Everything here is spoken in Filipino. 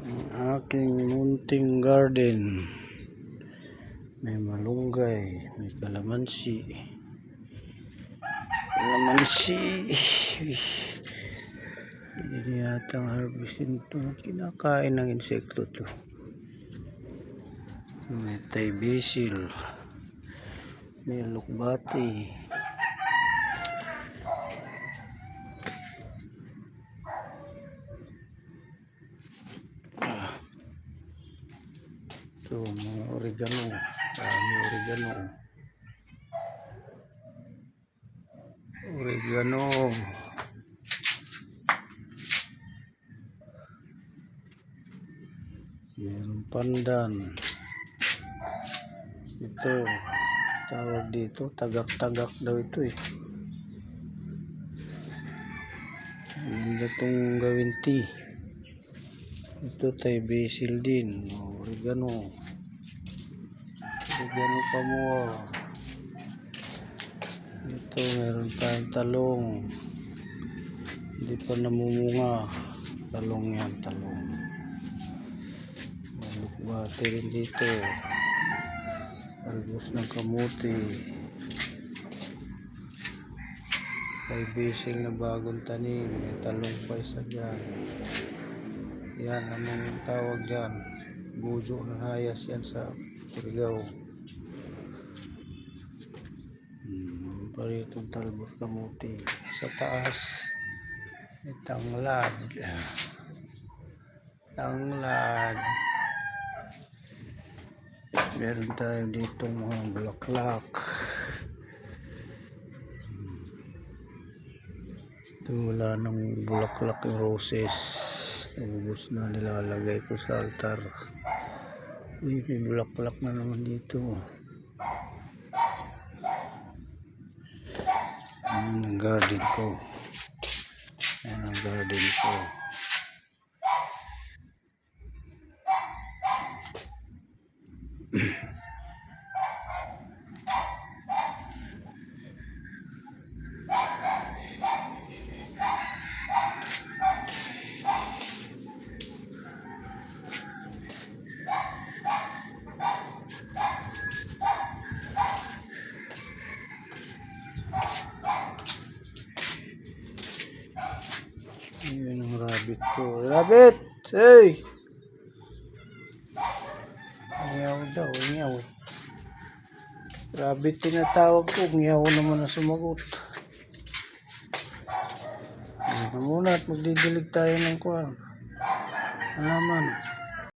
Ang aking munting garden, may malunggay, may kalamansi. Hindi yata ang harvestin ito. Kinakain ng insekto to. May Thai basil, may lukbati, ito mga oregano, mayroong pandan. Ito tawag dito, tagak-tagak daw ito eh. Hindi itong gawin tea. Ito Thai basil din, oregano pa more. Ito meron tayong talong, hindi pa namumunga. Talong yan, talong. May lukbati rin dito, albos ng kamuti, Thai basil na bagong tanim, may talong pa isa dyan. Yan, anong tawag dyan? Bujo ng hayas yan sa Surigao. Paritong talbos kamuti. Sa taas may tanglad. Meron tayo dito mga bulaklak. Ito wala nang bulaklak yung roses. Ubus na, nilalagay ko sa altar. May bulaklak na naman dito. Yan ang garden ko. Yun ang rabbit ko. Rabbit! Hey! Ngiyaw daw, ngiyaw. Rabbit tinatawag ko, ngiyaw naman ang sumagot. Muna at magdidilig tayo ng kuwan. Halaman.